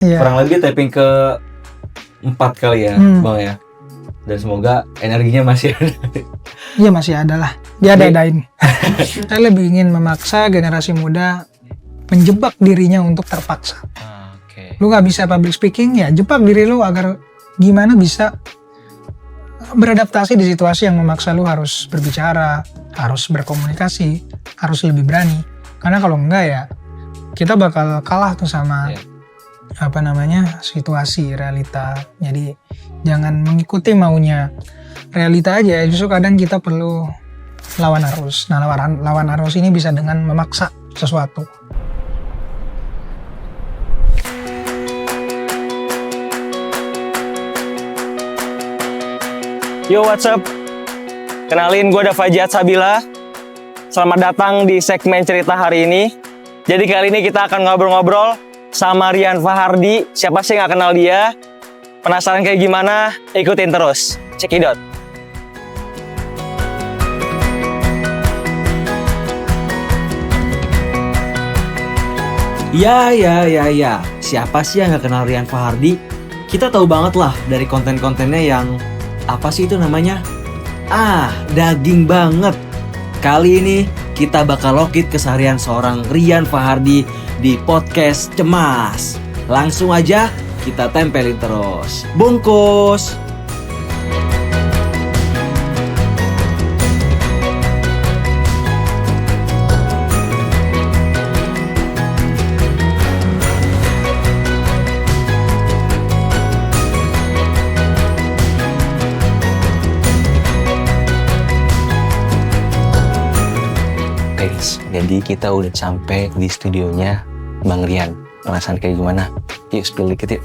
Kurang lebih tapping ke 4 kali ya Bang ya. Dan semoga energinya masih ada. Iya masih ada lah, dia ada-adain. Saya lebih ingin memaksa generasi muda menjebak dirinya untuk terpaksa. Lu gak bisa public speaking, ya jebak diri lu agar gimana bisa beradaptasi di situasi yang memaksa lu harus berbicara, harus berkomunikasi, harus lebih berani. Karena kalau enggak ya kita bakal kalah tuh sama situasi, realita. Jadi jangan mengikuti maunya realita aja, justru kadang kita perlu lawan arus. Nah lawan arus ini bisa dengan memaksa sesuatu. Yo, what's up? Kenalin, gue Dava Jihad Sabila. Selamat datang di segmen cerita hari ini. Jadi kali ini kita akan ngobrol-ngobrol sama Rian Fahardi. Siapa sih yang gak kenal dia? Penasaran kayak gimana? Ikutin terus. Check it out. Ya. Siapa sih yang gak kenal Rian Fahardi? Kita tahu banget lah dari konten-kontennya yang apa sih itu namanya? Daging banget. Kali ini kita bakal lokit keseharian seorang Rian Fahardi di podcast Cemas. Langsung aja kita tempelin terus. Bungkus. Jadi kita udah sampai di studionya Bang Rian. Penasaran kayak gimana? Yuk spill dikit yuk.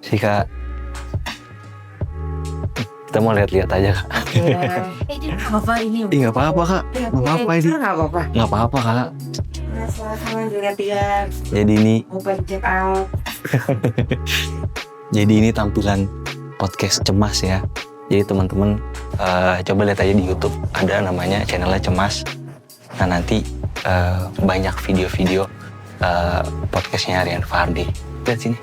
Sih Kak, kita mau lihat-lihat aja Kak. Gak apa-apa ini. Gak apa-apa Kak. Gak apa-apa ini. Gak apa-apa. Gak apa-apa Kak. Sama juga dia. Jadi ini. Open check out. Jadi ini tampilan podcast Cemas ya. Jadi teman-teman coba lihat aja di YouTube, ada namanya channelnya Cemas. Nah nanti banyak video-video podcastnya Rian Fahardi. Lihat sini.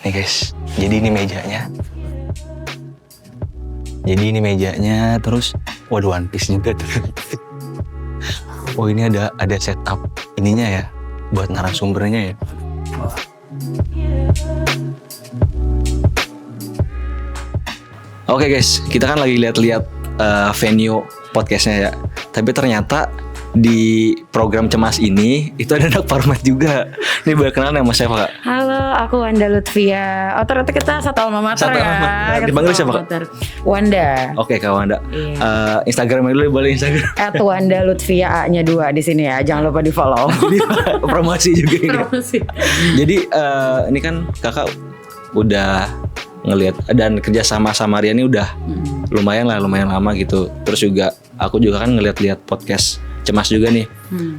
Nih guys, jadi ini mejanya. Terus, waduh One Piece juga tuh. Oh ini ada setup ininya ya, buat narasumbernya ya. Oke guys, kita kan lagi lihat-lihat venue podcastnya ya. Tapi ternyata di program Cemas ini itu ada anak Parmat juga. Ini boleh kenalan sama siapa Kak? Halo, aku Wanda Lutfia. Oh ternyata kita satu alma mater ya. Dipanggil siapa Kak? Wanda. Oke Kak Wanda. Iya. Instagramnya dulu, boleh Instagram. @Wanda Lutfia, A-nya 2 di sini ya. Jangan lupa di follow. Jadi promosi juga ini. Promosi. Jadi ini kan kakak udah ngelihat dan kerja sama Rian ini udah lumayan lama gitu. Terus juga aku juga kan ngeliat podcast Cemas juga nih.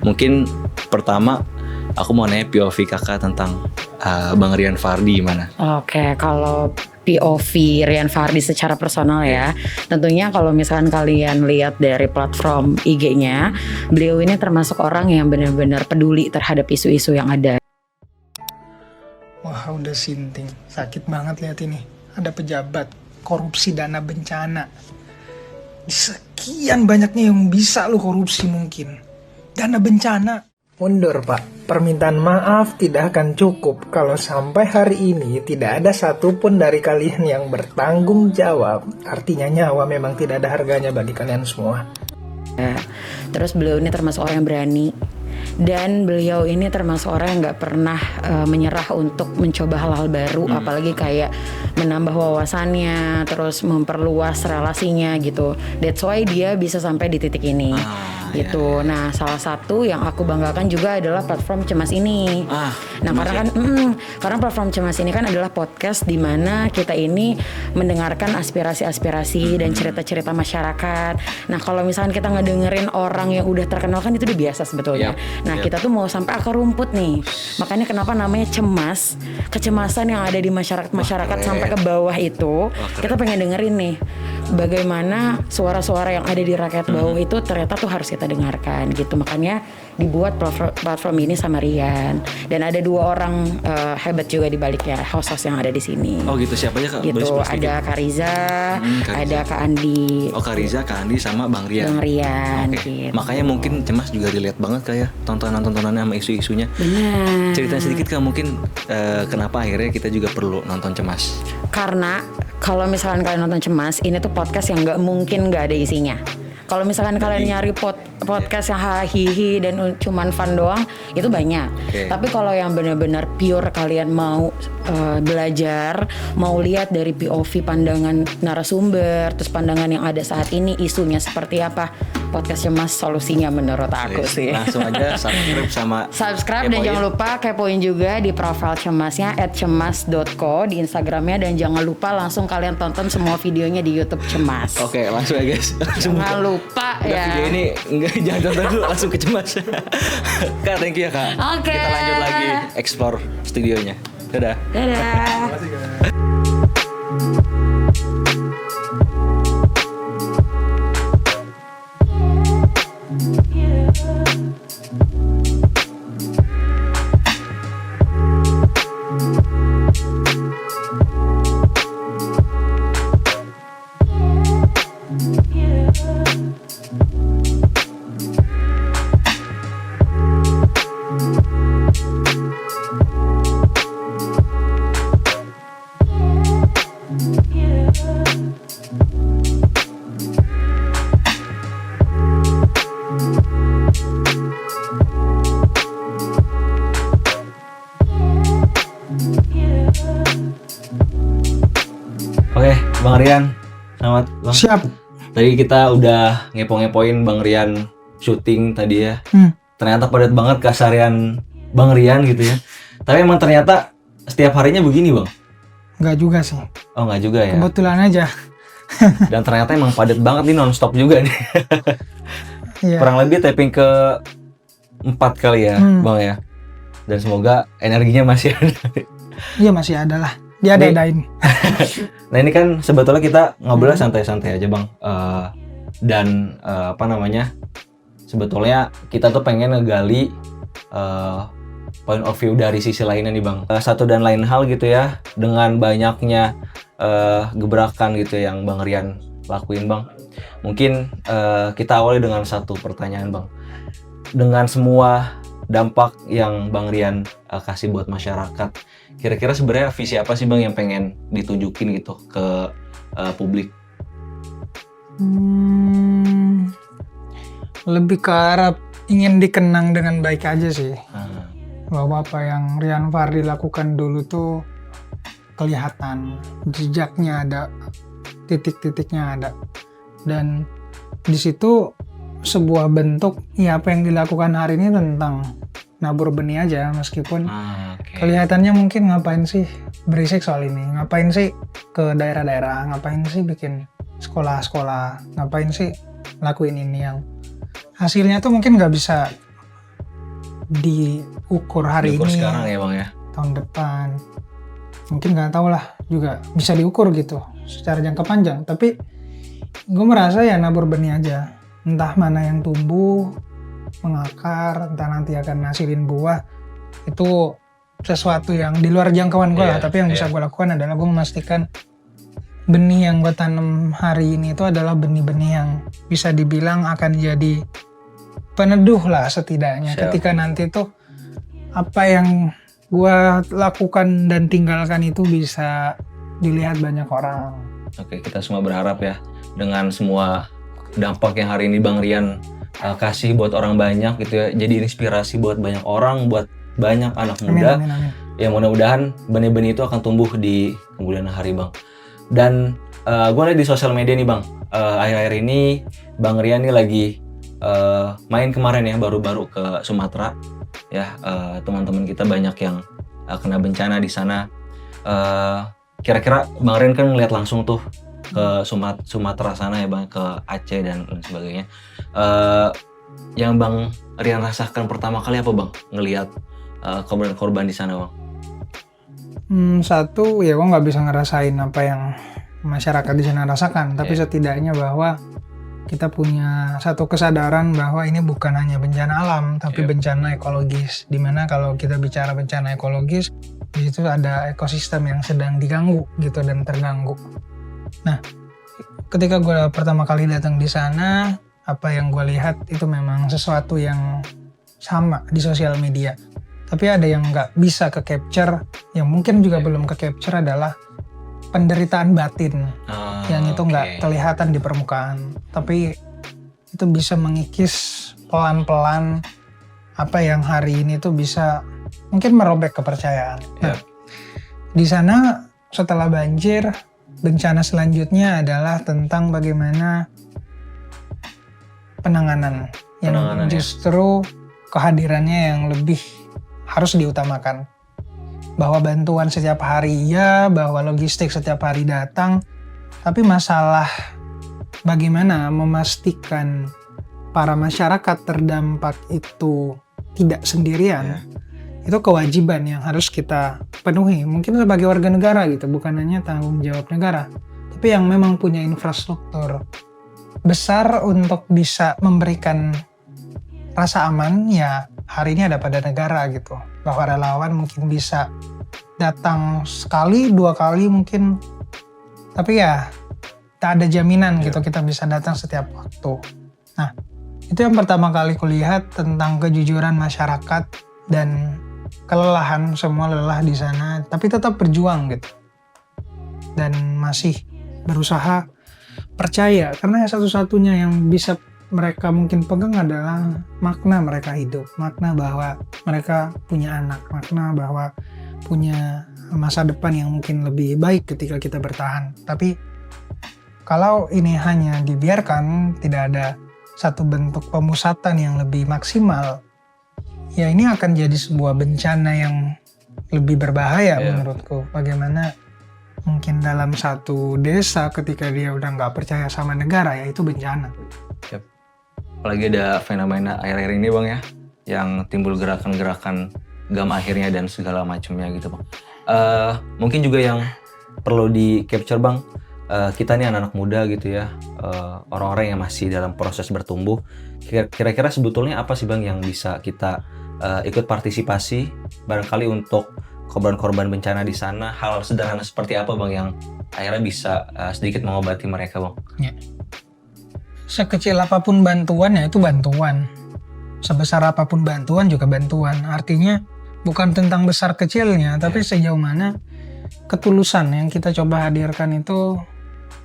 Mungkin pertama aku mau nanya POV kakak tentang Bang Rian Fahardi gimana? Oke, kalau POV Rian Fahardi secara personal ya, tentunya kalau misalkan kalian lihat dari platform IG-nya, beliau ini termasuk orang yang benar-benar peduli terhadap isu-isu yang ada. Wah udah sinting, sakit banget lihat ini. Ada pejabat korupsi dana bencana. Sekian banyaknya yang bisa lu korupsi mungkin. Dana bencana. Mundur Pak, permintaan maaf tidak akan cukup kalau sampai hari ini tidak ada satupun dari kalian yang bertanggung jawab. Artinya nyawa memang tidak ada harganya bagi kalian semua. Terus beliau ini termasuk orang yang berani. Dan beliau ini termasuk orang yang gak pernah menyerah untuk mencoba hal-hal baru, apalagi kayak menambah wawasannya, terus memperluas relasinya gitu. That's why dia bisa sampai di titik ini gitu. Nah salah satu yang aku banggakan juga adalah platform Cemas ini. Nah karena platform Cemas ini kan adalah podcast di mana kita ini mendengarkan aspirasi-aspirasi dan cerita-cerita masyarakat. Nah kalau misalkan kita ngedengerin orang yang udah terkenal kan itu udah biasa sebetulnya. Nah kita tuh mau sampai akar rumput nih. Makanya kenapa namanya Cemas, kecemasan yang ada di masyarakat sampai ke bawah itu. Kita pengen dengerin nih bagaimana suara-suara yang ada di rakyat bawah itu ternyata tuh harus kita kita dengarkan gitu. Makanya dibuat platform ini sama Rian, dan ada 2 orang hebat juga di baliknya, host-host yang ada di sini. Oh gitu, siapa aja Kak? Gitu, ada Kak Riza, ada Kak Andi. Oh Kak Riza, Kak Andi sama Bang Rian. Bang Rian, Oke. gitu. Makanya mungkin Cemas juga relate banget kayak tontonan-tontonannya sama isu-isunya. Benar. Cerita sedikit Kak mungkin kenapa akhirnya kita juga perlu nonton Cemas. Karena kalau misalkan kalian nonton Cemas, ini tuh podcast yang nggak mungkin nggak ada isinya. Kalau misalkan kalian nyari podcast yang hihi dan cuman fun doang, itu banyak. Tapi kalau yang benar-benar pure kalian mau belajar, mau lihat dari POV pandangan narasumber, terus pandangan yang ada saat ini, isunya seperti apa, podcast Cemas solusinya menurut aku sih. Langsung aja subscribe Dan jangan lupa kepoin juga di profil Cemasnya @cemas.co di Instagramnya, dan jangan lupa langsung kalian tonton semua videonya di YouTube Cemas. Oke, langsung ya guys. Jangan lupa ya. Video ini enggak, jangan tonton dulu, langsung ke Cemas. Kak, thank you ya Kak. Oke. Kita lanjut lagi explore studionya. Dadah. Dadah. Oke, Bang Rian, selamat Bang. Siap. Tadi kita udah ngepo-ngepoin Bang Rian syuting tadi ya. Ternyata padat banget keseharian Bang Rian gitu ya. Tapi emang ternyata setiap harinya begini Bang? Nggak juga sih. Oh nggak juga ya? Kebetulan aja. Dan ternyata emang padat banget nih, non-stop juga nih. Iya. Kurang lebih taping ke 4 kali ya Bang ya. Dan semoga energinya masih ada. Iya masih ada lah. Dia ada-adain. Nah ini kan sebetulnya kita ngobrol santai-santai aja Bang. Dan apa namanya, sebetulnya kita tuh pengen ngegali point of view dari sisi lainnya nih Bang. Satu dan lain hal gitu ya, dengan banyaknya gebrakan gitu yang Bang Rian lakuin Bang. Mungkin kita awali dengan satu pertanyaan Bang. Dengan semua dampak yang Bang Rian kasih buat masyarakat, kira-kira sebenarnya visi apa sih Bang yang pengen ditunjukin gitu ke publik? Lebih ke arah ingin dikenang dengan baik aja sih. Bahwa apa yang Rian Fahri lakukan dulu tuh kelihatan, jejaknya ada, titik-titiknya ada, dan di situ sebuah bentuk ya apa yang dilakukan hari ini tentang nabur benih aja, meskipun kelihatannya mungkin ngapain sih berisik soal ini, ngapain sih ke daerah-daerah, ngapain sih bikin sekolah-sekolah, ngapain sih lakuin ini, yang hasilnya tuh mungkin nggak bisa diukur hari Diukur ini, sekarang ya Bang ya. tahun depan mungkin nggak tahu lah, juga bisa diukur gitu secara jangka panjang. Tapi gue merasa ya nabur benih aja, entah mana yang tumbuh mengakar, entah nanti akan ngasilin buah, itu sesuatu yang di luar jangkauan gue lah. Tapi yang bisa gue lakukan adalah gue memastikan benih yang gue tanam hari ini itu adalah benih-benih yang bisa dibilang akan jadi peneduh lah setidaknya. Ketika nanti tuh apa yang gue lakukan dan tinggalkan itu bisa dilihat banyak orang. Oke, kita semua berharap ya dengan semua dampak yang hari ini Bang Rian kasih buat orang banyak gitu ya, jadi inspirasi buat banyak orang, buat banyak anak muda. Amin. Ya mudah-mudahan benih-benih itu akan tumbuh di kemudian hari Bang. Dan gue lihat di sosial media nih Bang, akhir-akhir ini Bang Rian nih lagi main kemarin ya, baru-baru ke Sumatera ya. Teman-teman kita banyak yang kena bencana di sana. Kira-kira Bang Rian kan ngeliat langsung tuh ke Sumatera sana ya Bang, ke Aceh dan lain sebagainya. Yang Bang Rian rasakan pertama kali apa Bang ngelihat korban-korban di sana Bang? Satu ya gue nggak bisa ngerasain apa yang masyarakat di sana rasakan, tapi setidaknya bahwa kita punya satu kesadaran bahwa ini bukan hanya bencana alam, tapi bencana ekologis. Dimana kalau kita bicara bencana ekologis, di situ ada ekosistem yang sedang diganggu gitu dan terganggu. Nah, ketika gue pertama kali datang di sana, apa yang gue lihat itu memang sesuatu yang sama di sosial media. Tapi ada yang nggak bisa ke capture, yang mungkin juga belum ke capture adalah penderitaan batin yang itu nggak kelihatan di permukaan, tapi itu bisa mengikis pelan-pelan apa yang hari ini tuh bisa mungkin merobek kepercayaan. Nah, di sana setelah banjir, bencana selanjutnya adalah tentang bagaimana penanganan yang justru kehadirannya yang lebih harus diutamakan. Bahwa bantuan setiap hari ya, bahwa logistik setiap hari datang, tapi masalah bagaimana memastikan para masyarakat terdampak itu tidak sendirian, itu kewajiban yang harus kita penuhi. Mungkin sebagai warga negara gitu, bukan hanya tanggung jawab negara, tapi yang memang punya infrastruktur besar untuk bisa memberikan rasa aman, ya hari ini ada pada negara gitu. Bahwa relawan mungkin bisa datang sekali, 2 kali mungkin, tapi ya tak ada jaminan gitu kita bisa datang setiap waktu. Nah, itu yang pertama kali kulihat tentang kejujuran masyarakat dan kelelahan, semua lelah di sana, tapi tetap berjuang gitu. Dan masih berusaha percaya, karena satu-satunya yang bisa mereka mungkin pegang adalah makna mereka hidup, makna bahwa mereka punya anak, makna bahwa punya masa depan yang mungkin lebih baik ketika kita bertahan. Tapi kalau ini hanya dibiarkan, tidak ada satu bentuk pemusatan yang lebih maksimal, ya ini akan jadi sebuah bencana yang lebih berbahaya menurutku. Bagaimana mungkin dalam satu desa ketika dia udah nggak percaya sama negara, ya itu bencana. Apalagi ada fenomena akhir-akhir ini Bang ya, yang timbul gerakan-gerakan gam akhirnya dan segala macamnya gitu Bang. Mungkin juga yang perlu di capture Bang, kita nih anak-anak muda gitu ya, orang-orang yang masih dalam proses bertumbuh, kira-kira sebetulnya apa sih Bang yang bisa kita ikut partisipasi barangkali untuk korban-korban bencana di sana, hal sederhana seperti apa Bang yang akhirnya bisa sedikit mengobati mereka Bang? Ya. Sekecil apapun bantuan ya itu bantuan, sebesar apapun bantuan juga bantuan. Artinya bukan tentang besar kecilnya, tapi sejauh mana ketulusan yang kita coba hadirkan itu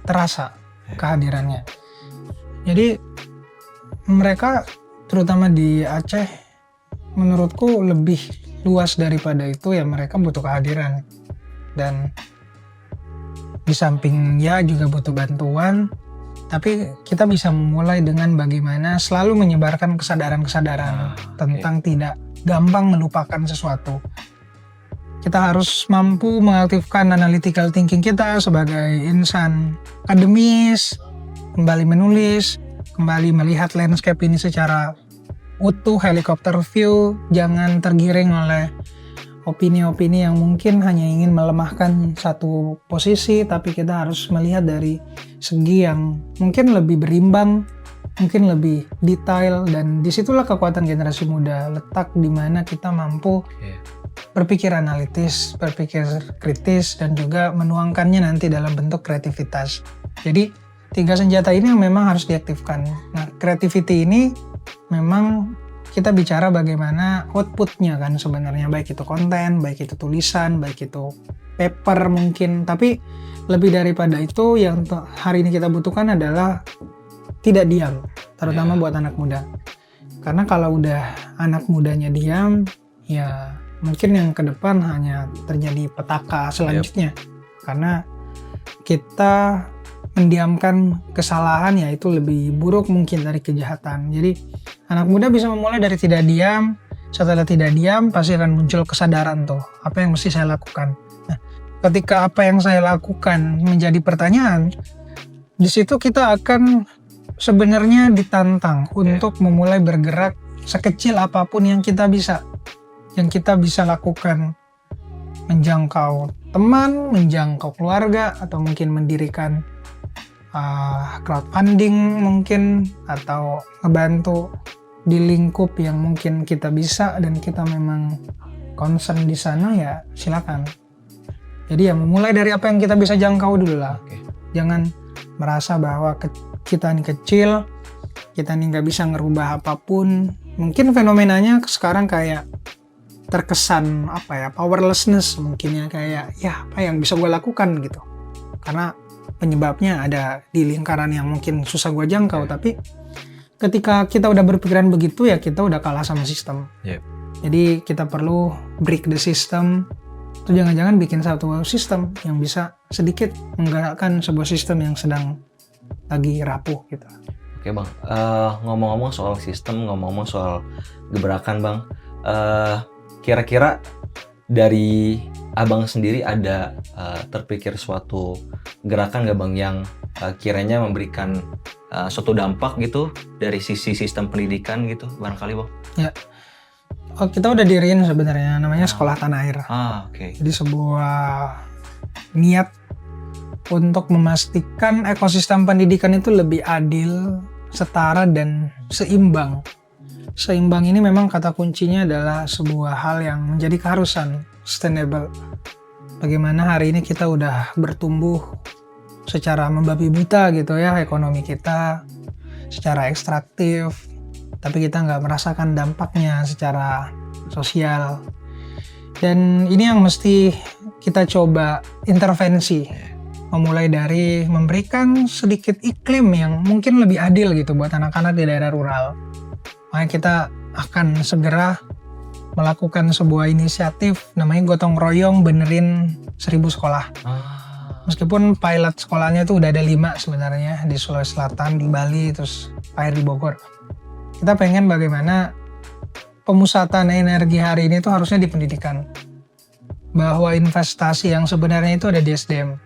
terasa kehadirannya. Jadi mereka terutama di Aceh menurutku lebih luas daripada itu, ya mereka butuh kehadiran. Dan di samping ya juga butuh bantuan, tapi kita bisa memulai dengan bagaimana selalu menyebarkan kesadaran-kesadaran tentang tidak gampang melupakan sesuatu. Kita harus mampu mengaktifkan analytical thinking kita sebagai insan akademis, kembali menulis, kembali melihat landscape ini secara utuh, helikopter view, jangan tergiring oleh opini-opini yang mungkin hanya ingin melemahkan satu posisi, tapi kita harus melihat dari segi yang mungkin lebih berimbang, mungkin lebih detail, dan disitulah kekuatan generasi muda letak di mana kita mampu berpikir analitis, berpikir kritis, dan juga menuangkannya nanti dalam bentuk kreativitas. Jadi 3 senjata ini yang memang harus diaktifkan. Nah, creativity ini memang kita bicara bagaimana outputnya kan sebenarnya, baik itu konten, baik itu tulisan, baik itu paper mungkin. Tapi lebih daripada itu yang hari ini kita butuhkan adalah tidak diam, terutama buat anak muda. Karena kalau udah anak mudanya diam, ya mungkin yang ke depan hanya terjadi petaka selanjutnya. Karena kita mendiamkan kesalahan, ya itu lebih buruk mungkin dari kejahatan. Jadi anak muda bisa memulai dari tidak diam. Setelah tidak diam pasti akan muncul kesadaran tuh, apa yang mesti saya lakukan. Nah, ketika apa yang saya lakukan menjadi pertanyaan, di situ kita akan sebenarnya ditantang untuk memulai bergerak sekecil apapun yang kita bisa lakukan, menjangkau teman, menjangkau keluarga, atau mungkin mendirikan crowdfunding mungkin, atau ngebantu di lingkup yang mungkin kita bisa dan kita memang concern di sana, ya silakan. Jadi ya memulai dari apa yang kita bisa jangkau dulu lah. Jangan merasa bahwa kita ini kecil, kita ini nggak bisa ngerubah apapun. Mungkin fenomenanya sekarang kayak terkesan powerlessness mungkin ya, kayak ya apa yang bisa gue lakukan gitu. Karena penyebabnya ada di lingkaran yang mungkin susah gue jangkau, tapi ketika kita udah berpikiran begitu ya kita udah kalah sama sistem. Jadi kita perlu break the system. Atau jangan-jangan bikin satu sistem yang bisa sedikit menggerakkan sebuah sistem yang sedang lagi rapuh gitu. Oke bang, ngomong-ngomong soal sistem, ngomong-ngomong soal gebrakan bang, kira-kira dari abang sendiri ada terpikir suatu gerakan nggak bang yang kiranya memberikan suatu dampak gitu dari sisi sistem pendidikan gitu barangkali bang? Ya, kita udah diriin sebenarnya, namanya Sekolah Tanah Air. Jadi sebuah niat untuk memastikan ekosistem pendidikan itu lebih adil, setara, dan seimbang. Seimbang ini memang kata kuncinya adalah sebuah hal yang menjadi keharusan, sustainable. Bagaimana hari ini kita udah bertumbuh secara membabi buta gitu ya, ekonomi kita secara ekstraktif, tapi kita nggak merasakan dampaknya secara sosial. Dan ini yang mesti kita coba intervensi, memulai dari memberikan sedikit iklim yang mungkin lebih adil gitu buat anak-anak di daerah rural. Makanya kita akan segera melakukan sebuah inisiatif namanya gotong royong benerin 1000 sekolah. Meskipun pilot sekolahnya itu udah ada 5 sebenarnya di Sulawesi Selatan, di Bali, terus akhir di Bogor. Kita pengen bagaimana pemusatan energi hari ini itu harusnya di pendidikan. Bahwa investasi yang sebenarnya itu ada di SDM.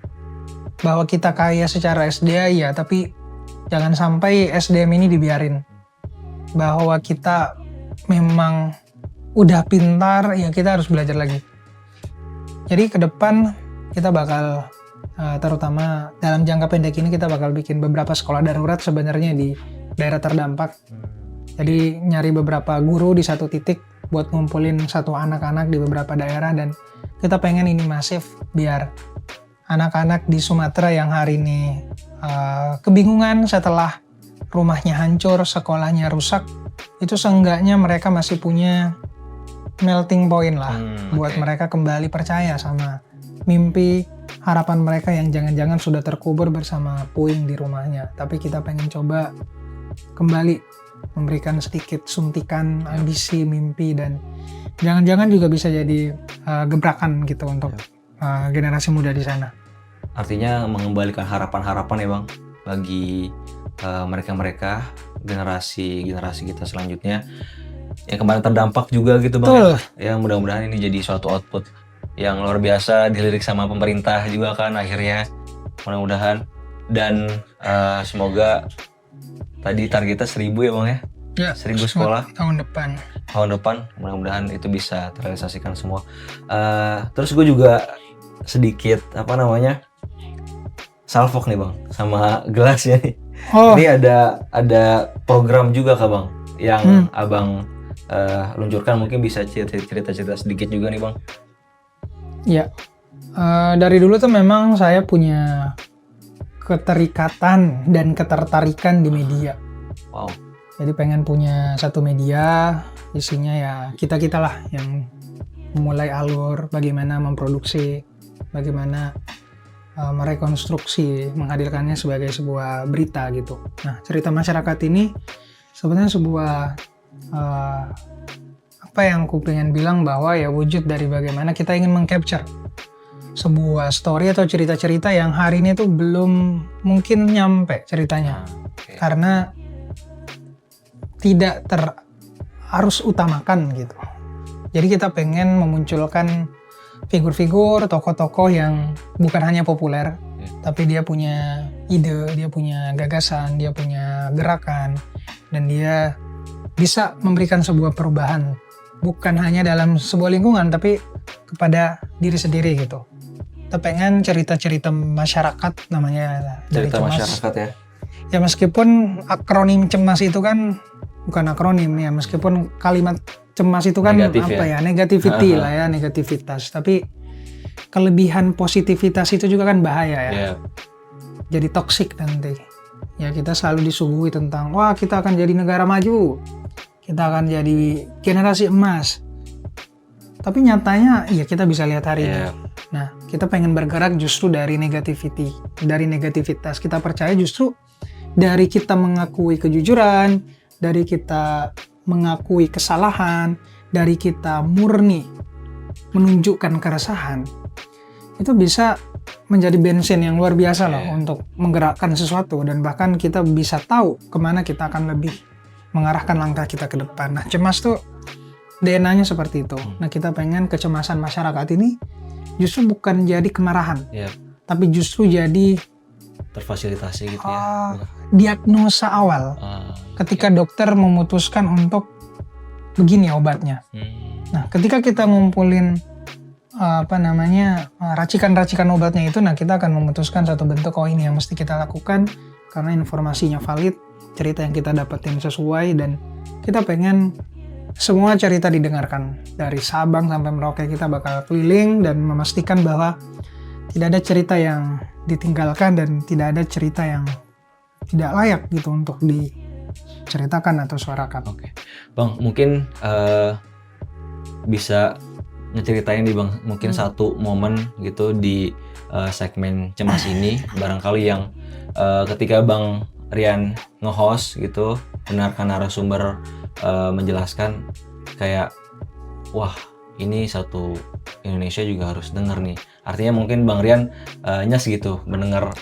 Bahwa kita kaya secara SDA ya, tapi jangan sampai SDM ini dibiarin. Bahwa kita memang udah pintar, ya kita harus belajar lagi. Jadi ke depan kita bakal terutama dalam jangka pendek ini kita bakal bikin beberapa sekolah darurat sebenarnya di daerah terdampak. Jadi nyari beberapa guru di satu titik buat ngumpulin satu anak-anak di beberapa daerah, dan kita pengen ini masif biar anak-anak di Sumatera yang hari ini kebingungan setelah rumahnya hancur, sekolahnya rusak, itu seenggaknya mereka masih punya melting point lah buat mereka kembali percaya sama mimpi, harapan mereka yang jangan-jangan sudah terkubur bersama puing di rumahnya. Tapi kita pengen coba kembali memberikan sedikit suntikan ambisi, mimpi, dan jangan-jangan juga bisa jadi gebrakan gitu untuk generasi muda di sana. Artinya mengembalikan harapan-harapan ya bang bagi mereka-mereka generasi kita selanjutnya yang kemarin terdampak juga gitu bang. Betul. Ya mudah-mudahan ini jadi suatu output yang luar biasa, dilirik sama pemerintah juga kan akhirnya, mudah-mudahan. Dan semoga tadi targetnya 1000 ya bang ya? Ya, 1000 sekolah tahun depan mudah-mudahan itu bisa terrealisasikan semua. Terus gue juga sedikit salfok nih bang sama gelasnya nih. Ini ada program juga kah bang yang abang luncurkan, mungkin bisa cerita-cerita sedikit juga nih bang. Ya, dari dulu tuh memang saya punya keterikatan dan ketertarikan di media. Wow. Jadi pengen punya satu media, isinya ya kita-kita lah yang memulai alur bagaimana memproduksi, bagaimana merekonstruksi, menghadirkannya sebagai sebuah berita gitu. Nah, cerita masyarakat ini sebenarnya sebuah apa yang aku pengen bilang bahwa ya wujud dari bagaimana kita ingin mengcapture sebuah story atau cerita-cerita yang hari ini tuh belum mungkin nyampe ceritanya. Karena tidak harus utamakan gitu. Jadi kita pengen memunculkan figur-figur, tokoh-tokoh yang bukan hanya populer, tapi dia punya ide, dia punya gagasan, dia punya gerakan, dan dia bisa memberikan sebuah perubahan. Bukan hanya dalam sebuah lingkungan, tapi kepada diri sendiri gitu. kita pengen cerita-cerita masyarakat namanya dari Cerita Cemas. masyarakat ya. Ya meskipun akronim Cemas itu kan bukan akronim ya, meskipun kalimat cemas itu kan Negatif apa ya, negativity lah ya, negativitas. Tapi kelebihan positivitas itu juga kan bahaya ya. Ya. Jadi toksik nanti. Ya kita selalu disuguhi tentang wah kita akan jadi negara maju, kita akan jadi generasi emas. Tapi nyatanya ya kita bisa lihat hari ini. Ya. Nah kita pengen bergerak justru dari negativity, dari negativitas. Kita percaya justru dari kita mengakui kejujuran, dari kita mengakui kesalahan, dari kita murni menunjukkan keresahan, itu bisa menjadi bensin yang luar biasa loh untuk menggerakkan sesuatu, dan bahkan kita bisa tahu kemana kita akan lebih mengarahkan langkah kita ke depan. Nah cemas tuh DNA-nya seperti itu. Nah kita pengen kecemasan masyarakat ini justru bukan jadi kemarahan, Ya. tapi justru jadi Terfasilitasi gitu ya. diagnosa awal ketika dokter memutuskan untuk begini obatnya. Nah, ketika kita ngumpulin racikan-racikan obatnya itu, nah kita akan memutuskan satu bentuk, oh ini yang mesti kita lakukan karena informasinya valid, cerita yang kita dapetin sesuai, dan kita pengen semua cerita didengarkan dari Sabang sampai Merauke. Kita bakal keliling dan memastikan bahwa tidak ada cerita yang ditinggalkan dan tidak ada cerita yang tidak layak gitu untuk diceritakan atau suarakan. Oke. Bang, mungkin bisa ngeceritain di Bang mungkin satu momen gitu di segmen Cemas ini barangkali yang ketika Bang Rian nge-host gitu, benarkan narasumber menjelaskan kayak wah ini satu Indonesia juga harus denger nih. Artinya mungkin Bang Rian nyes gitu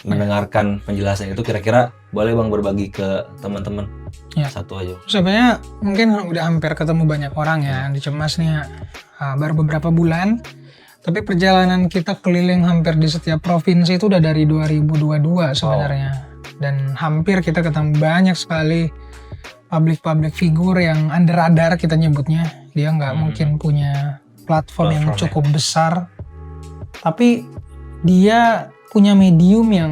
mendengarkan penjelasan itu. Kira-kira boleh Bang berbagi ke teman-teman Ya. satu aja. Sebenarnya mungkin udah hampir ketemu banyak orang ya di Cemas nih, baru beberapa bulan. Tapi perjalanan kita keliling hampir di setiap provinsi itu udah dari 2022 sebenarnya. Dan hampir kita ketemu banyak sekali public figure yang under radar kita nyebutnya. Dia nggak mungkin punya platform yang cukup besar, tapi dia punya medium yang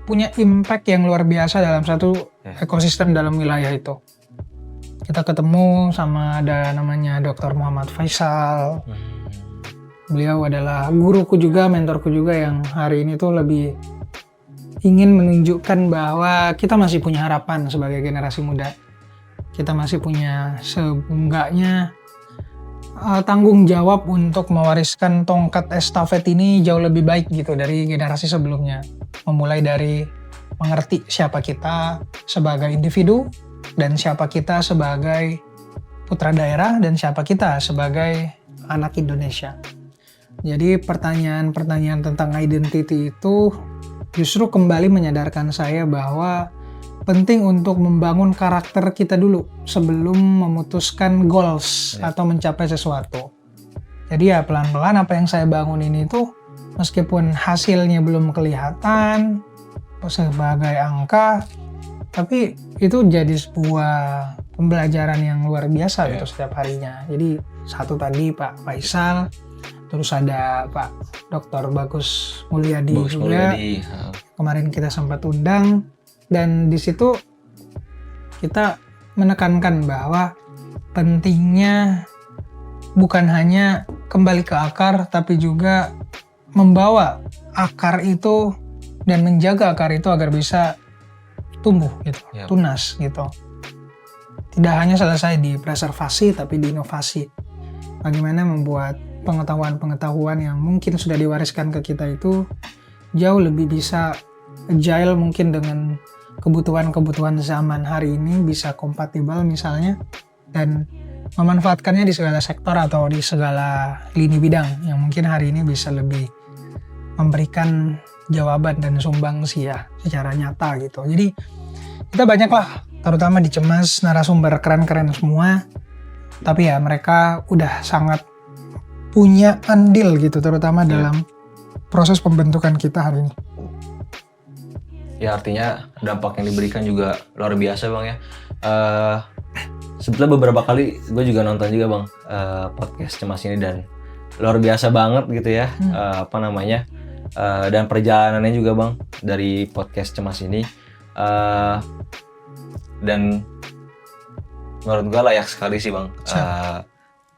punya impact yang luar biasa dalam satu ekosistem dalam wilayah itu. Kita ketemu sama ada namanya Dr. Muhammad Faisal. Beliau adalah guruku juga, mentorku juga, yang hari ini tuh lebih ingin menunjukkan bahwa kita masih punya harapan sebagai generasi muda. Kita masih punya seenggaknya tanggung jawab untuk mewariskan tongkat estafet ini jauh lebih baik gitu dari generasi sebelumnya. Memulai dari mengerti siapa kita sebagai individu, dan siapa kita sebagai putra daerah, dan siapa kita sebagai anak Indonesia. Jadi pertanyaan-pertanyaan tentang identity itu justru kembali menyadarkan saya bahwa penting untuk membangun karakter kita dulu sebelum memutuskan goals atau mencapai sesuatu. Jadi ya pelan-pelan apa yang saya bangun ini tuh meskipun hasilnya belum kelihatan sebagai angka, tapi itu jadi sebuah pembelajaran yang luar biasa gitu setiap harinya. Jadi satu tadi Pak Faisal, terus ada Pak Dr. Bagus Mulyadi juga. Kemarin kita sempat undang. Dan di situ kita menekankan bahwa pentingnya bukan hanya kembali ke akar, tapi juga membawa akar itu dan menjaga akar itu agar bisa tumbuh gitu, tunas gitu. Tidak hanya selesai di preservasi, tapi di inovasi. Bagaimana membuat pengetahuan-pengetahuan yang mungkin sudah diwariskan ke kita itu jauh lebih bisa agile mungkin dengan kebutuhan-kebutuhan zaman hari ini, bisa kompatibel misalnya, dan memanfaatkannya di segala sektor atau di segala lini bidang yang mungkin hari ini bisa lebih memberikan jawaban dan sumbangsi ya secara nyata gitu. Jadi kita banyak lah, terutama di Cemas, narasumber keren-keren semua, tapi ya mereka udah sangat punya andil gitu, terutama dalam proses pembentukan kita hari ini. Ya artinya dampak yang diberikan juga luar biasa Bang ya. Sebetulnya beberapa kali gue juga nonton juga Bang podcast Cemas ini, dan luar biasa banget gitu ya. Apa namanya? Dan perjalanannya juga Bang dari podcast Cemas ini. Dan menurut gua layak sekali sih Bang.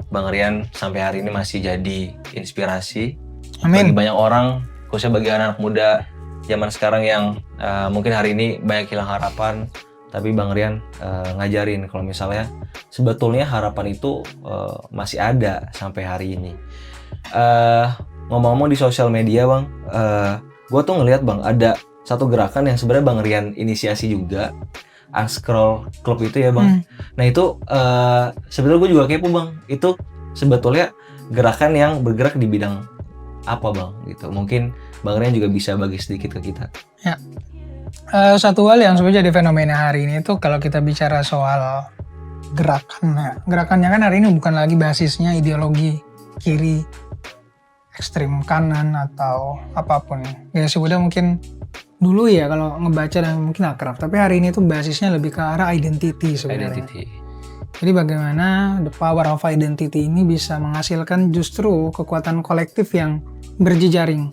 Bang Rian sampai hari ini masih jadi inspirasi bagi banyak orang, khususnya bagi anak muda zaman sekarang yang mungkin hari ini banyak hilang harapan, tapi Bang Rian ngajarin kalau misalnya sebetulnya harapan itu masih ada sampai hari ini. Ngomong-ngomong di sosial media Bang, gue tuh ngelihat Bang ada satu gerakan yang sebenarnya Bang Rian inisiasi juga, Unscroll Club itu ya Bang. Nah itu sebetulnya gue juga kepo Bang, itu sebetulnya gerakan yang bergerak di bidang apa Bang gitu. Mungkin Bang Rian juga bisa bagi sedikit ke kita. Ya. Satu hal yang sebenarnya jadi fenomena hari ini itu kalau kita bicara soal gerakannya kan hari ini bukan lagi basisnya ideologi kiri, ekstrem kanan atau apapun. Ya sudah mungkin dulu ya kalau ngebaca dan mungkin akrab, tapi hari ini tuh basisnya lebih ke arah identity sebenarnya. Jadi bagaimana the power of identity ini bisa menghasilkan justru kekuatan kolektif yang berjejaring.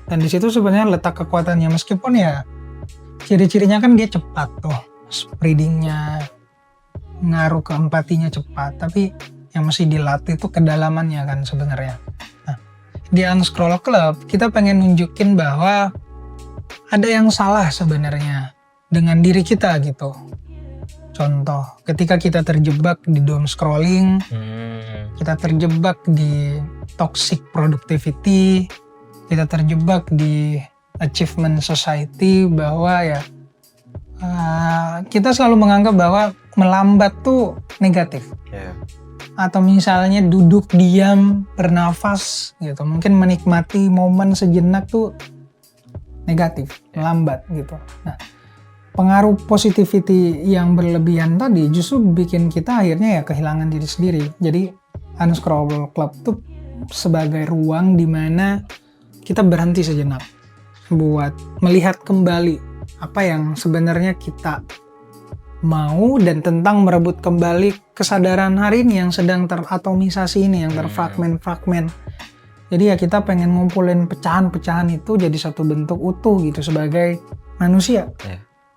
Dan di situ sebenarnya letak kekuatannya, meskipun ya ciri-cirinya kan dia cepat tuh, spreadingnya, ngaruh ke empatinya cepat, tapi yang mesti dilatih itu kedalamannya kan sebenarnya. Nah, di Unscroll Club kita pengen nunjukin bahwa ada yang salah sebenarnya dengan diri kita gitu. Contoh, ketika kita terjebak di doom scrolling, kita terjebak di toxic productivity, kita terjebak di achievement society, bahwa ya kita selalu menganggap bahwa melambat tuh negatif. Atau misalnya duduk diam, bernafas gitu, mungkin menikmati momen sejenak tuh negatif, melambat gitu. Nah, pengaruh positivity yang berlebihan tadi justru bikin kita akhirnya ya kehilangan diri sendiri. Jadi Unscroll Club tuh sebagai ruang di mana kita berhenti sejenak buat melihat kembali apa yang sebenarnya kita mau, dan tentang merebut kembali kesadaran hari ini yang sedang teratomisasi ini, yang terfragmen-fragmen. Jadi ya kita pengen ngumpulin pecahan-pecahan itu jadi satu bentuk utuh gitu sebagai manusia.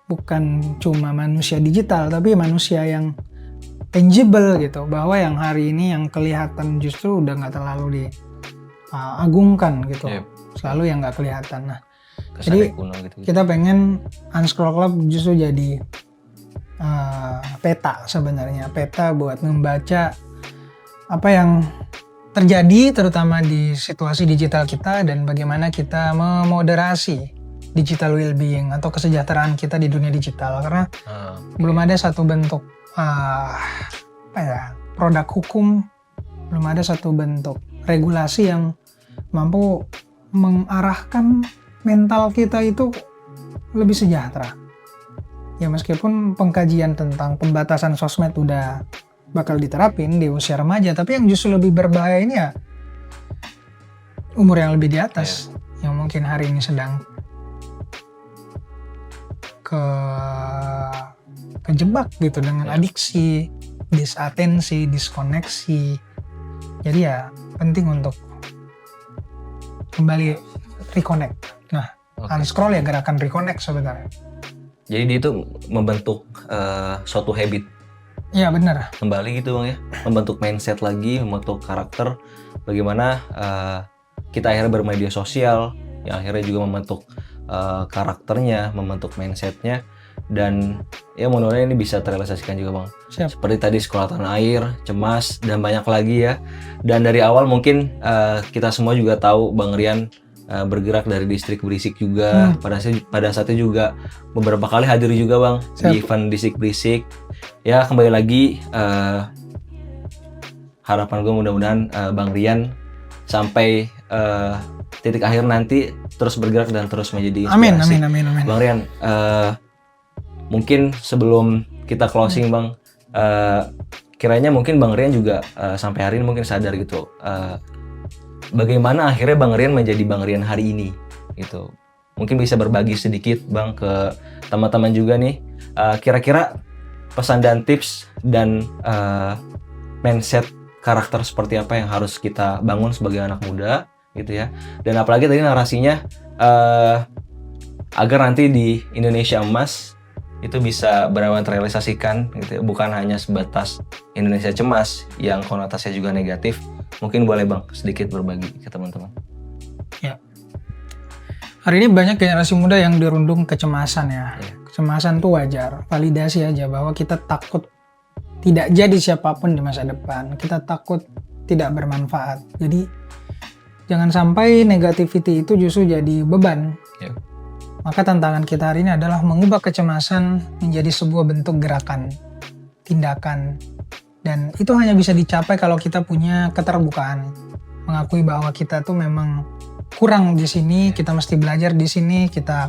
Bukan cuma manusia digital, tapi manusia yang tangible gitu. Bahwa yang hari ini yang kelihatan justru udah gak terlalu diagungkan gitu. Selalu yang gak kelihatan. Nah, jadi gitu. Kita pengen Unscroll Club justru jadi peta sebenarnya. Peta buat membaca apa yang terjadi terutama di situasi digital kita, dan bagaimana kita memoderasi digital well-being atau kesejahteraan kita di dunia digital, karena belum ada satu bentuk produk hukum, belum ada satu bentuk regulasi yang mampu mengarahkan mental kita itu lebih sejahtera. Ya meskipun pengkajian tentang pembatasan sosmed udah bakal diterapin di usia remaja, tapi yang justru lebih berbahaya ini ya umur yang lebih di atas, yang mungkin hari ini sedang kejebak gitu dengan adiksi, disatensi, diskoneksi. Jadi ya penting untuk kembali reconnect. Nah, Unscroll ya gerakan reconnect sebenarnya. Jadi dia itu membentuk suatu habit. Iya benar. Kembali gitu Bang ya, membentuk mindset lagi, membentuk karakter. Bagaimana kita akhirnya bermedia sosial, yang akhirnya juga membentuk karakternya, membentuk mindsetnya, dan ya mudah-mudahan ini bisa terrealisasikan juga Bang. Siap. Seperti tadi Sekolah Tanah Air, Cemas, dan banyak lagi ya. Dan dari awal mungkin kita semua juga tahu Bang Rian bergerak dari distrik Berisik juga. Pada saatnya juga beberapa kali hadir juga Bang. Siap. Di event distrik Berisik. Ya kembali lagi harapan gue mudah-mudahan Bang Rian sampai titik akhir nanti terus bergerak dan terus menjadi inspirasi. Amin. Bang Rian, mungkin sebelum kita closing Bang, kiranya mungkin Bang Rian juga sampai hari ini mungkin sadar gitu, bagaimana akhirnya Bang Rian menjadi Bang Rian hari ini gitu. Mungkin bisa berbagi sedikit Bang ke teman-teman juga nih, kira-kira pesan dan tips dan mindset karakter seperti apa yang harus kita bangun sebagai anak muda gitu ya. Dan apalagi tadi narasinya agar nanti di Indonesia Emas itu bisa benar-benar terrealisasikan gitu ya. Bukan hanya sebatas Indonesia Cemas yang konotasinya juga negatif. Mungkin boleh Bang sedikit berbagi ke teman-teman. Ya. Hari ini banyak generasi muda yang dirundung kecemasan ya. Kecemasan tuh wajar, validasi aja bahwa kita takut tidak jadi siapapun di masa depan. Kita takut tidak bermanfaat. Jadi jangan sampai negativity itu justru jadi beban. Ya. Maka tantangan kita hari ini adalah mengubah kecemasan menjadi sebuah bentuk gerakan, tindakan. Dan itu hanya bisa dicapai kalau kita punya keterbukaan. Mengakui bahwa kita tuh memang kurang di sini, kita mesti belajar di sini, kita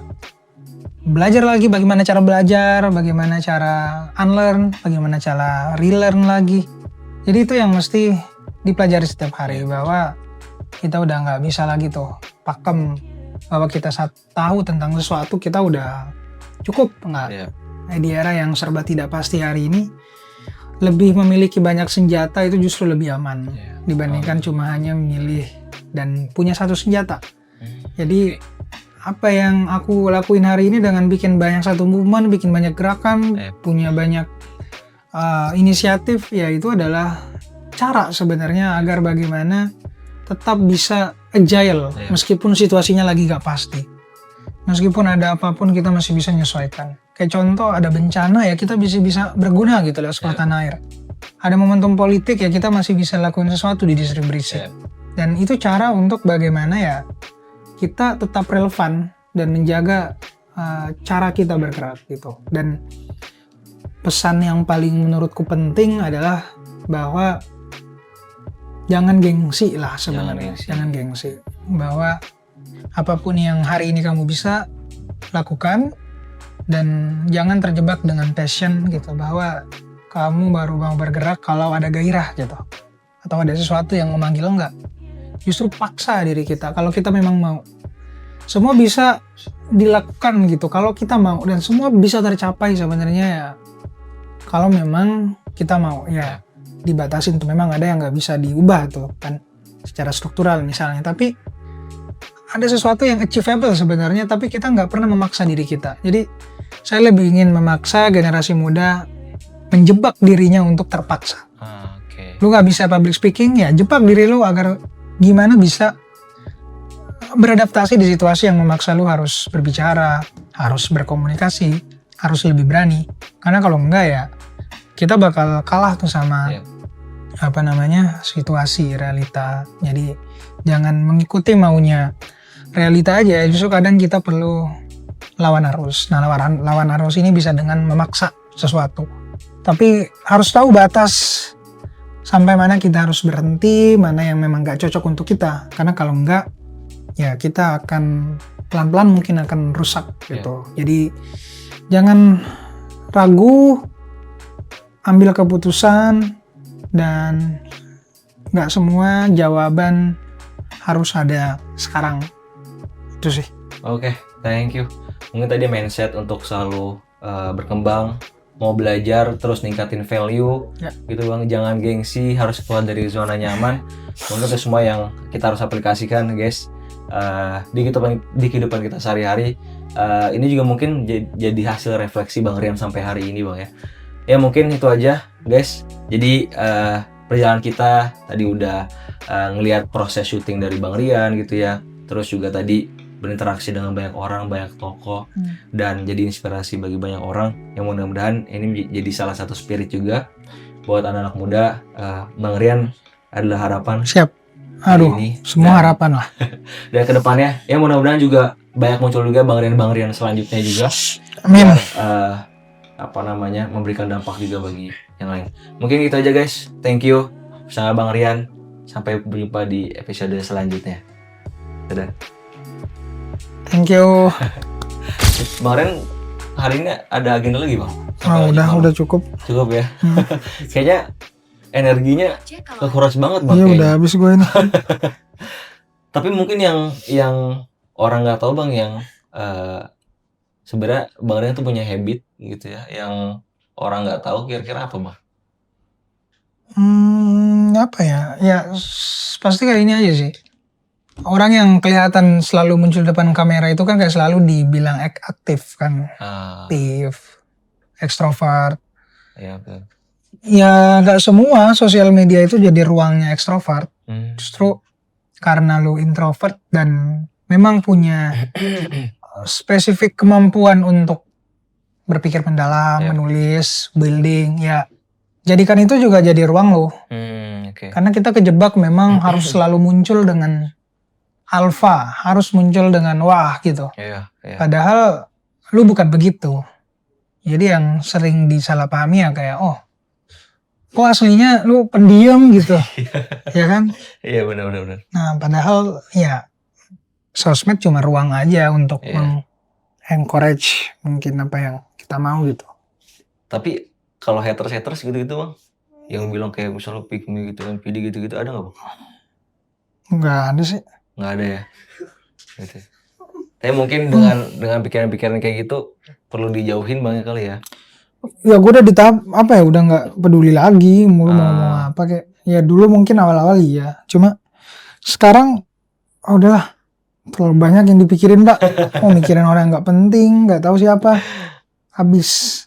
belajar lagi bagaimana cara belajar, bagaimana cara unlearn, bagaimana cara relearn lagi. Jadi itu yang mesti dipelajari setiap hari, bahwa kita udah nggak bisa lagi tuh pakem bahwa kita tahu tentang sesuatu, kita udah cukup nggak. Di era yang serba tidak pasti hari ini, lebih memiliki banyak senjata itu justru lebih aman dibandingkan cuma hanya memilih dan punya satu senjata. Jadi apa yang aku lakuin hari ini dengan bikin banyak satu movement, bikin banyak gerakan, punya banyak inisiatif, ya itu adalah cara sebenarnya agar bagaimana tetap bisa agile meskipun situasinya lagi gak pasti. Meskipun ada apapun kita masih bisa menyesuaikan. Kayak contoh ada bencana ya kita bisa berguna gitu loh sekuatan air. Ada momentum politik ya kita masih bisa lakukan sesuatu di distrik berisik. Dan itu cara untuk bagaimana ya kita tetap relevan dan menjaga cara kita bergerak gitu. Dan pesan yang paling menurutku penting adalah bahwa jangan gengsi lah sebenarnya. Jangan gengsi. Bahwa apapun yang hari ini kamu bisa lakukan, dan jangan terjebak dengan passion gitu, bahwa kamu baru mau bergerak kalau ada gairah gitu. Atau ada sesuatu yang memanggil, enggak. Justru paksa diri kita kalau kita memang mau. Semua bisa dilakukan gitu kalau kita mau, dan semua bisa tercapai sebenarnya ya kalau memang kita mau ya. Dibatasin tuh, memang ada yang nggak bisa diubah tuh kan secara struktural misalnya, tapi ada sesuatu yang achievable sebenarnya, tapi kita nggak pernah memaksa diri kita. Jadi saya lebih ingin memaksa generasi muda menjebak dirinya untuk terpaksa. Lu nggak bisa public speaking, ya jebak diri lu agar gimana bisa beradaptasi di situasi yang memaksa lu harus berbicara, harus berkomunikasi, harus lebih berani. Karena kalau enggak ya kita bakal kalah tuh sama situasi realita. Jadi jangan mengikuti maunya realita aja, justru kadang kita perlu lawan arus. Nah lawan arus ini bisa dengan memaksa sesuatu, tapi harus tahu batas sampai mana kita harus berhenti, mana yang memang gak cocok untuk kita. Karena kalau enggak ya kita akan pelan-pelan mungkin akan rusak gitu. Jadi jangan ragu, ambil keputusan, dan nggak semua jawaban harus ada sekarang. Itu sih. Oke, thank you. Mungkin tadi mindset untuk selalu berkembang, mau belajar terus ningkatin value gitu Bang. Jangan gengsi, harus keluar dari zona nyaman. Mungkin itu semua yang kita harus aplikasikan guys di kehidupan kita sehari-hari. Ini juga mungkin jadi hasil refleksi Bang Rian sampai hari ini Bang ya. Ya mungkin itu aja guys. Jadi perjalanan kita tadi udah ngelihat proses syuting dari Bang Rian gitu ya. Terus juga tadi berinteraksi dengan banyak orang, banyak tokoh, dan jadi inspirasi bagi banyak orang. Yang mudah-mudahan ini jadi salah satu spirit juga buat anak-anak muda. Bang Rian adalah harapan. Siap. Aduh, ini. Semua harapan lah. Dan kedepannya ya mudah-mudahan juga banyak muncul juga Bang Rian selanjutnya juga. Amin. Memberikan dampak juga bagi yang lain. Mungkin itu aja guys. Thank you bersama Bang Rian. Sampai berjumpa di episode selanjutnya. Dadah. Thank you. Bang Rian hari ini ada agenda lagi Bang? Udah cukup. Cukup ya. Kayaknya energinya kekuras banget Bang. Iya udah habis gue ini. Tapi mungkin yang orang nggak tahu Bang, yang sebenarnya Bang Rian tuh punya habit gitu ya, yang orang nggak tahu, kira-kira apa Bang? apa ya? Ya pasti kayak ini aja sih. Orang yang kelihatan selalu muncul depan kamera itu kan kayak selalu dibilang aktif kan, aktif, ekstrovert. Iya betul. Ya nggak semua sosial media itu jadi ruangnya ekstrovert. Justru karena lu introvert dan memang punya spesifik kemampuan untuk berpikir mendalam, menulis, building, ya jadikan itu juga jadi ruang lo. Karena kita kejebak memang harus selalu muncul dengan alfa, harus muncul dengan wah gitu. Padahal lu bukan begitu. Jadi yang sering disalahpahami ya kayak kok aslinya lu pendiam gitu. Ya kan? Iya benar. Nah padahal ya sosmed cuma ruang aja untuk encourage mungkin apa yang kita mau gitu. Tapi kalau haters gitu Bang, yang bilang kayak misalnya pick me gitu kan, PD gitu ada nggak Bang? Enggak ada sih. Nggak ada ya. Gitu. Tapi mungkin dengan pikiran-pikiran kayak gitu perlu dijauhin Bang ya kali ya. Ya gue udah di tahap apa ya, udah nggak peduli lagi mau ngomong apa kayak. Ya dulu mungkin awal-awal iya, cuma sekarang udahlah, terlalu banyak yang dipikirin Mbak. Mikirin orang nggak penting, nggak tahu siapa, habis.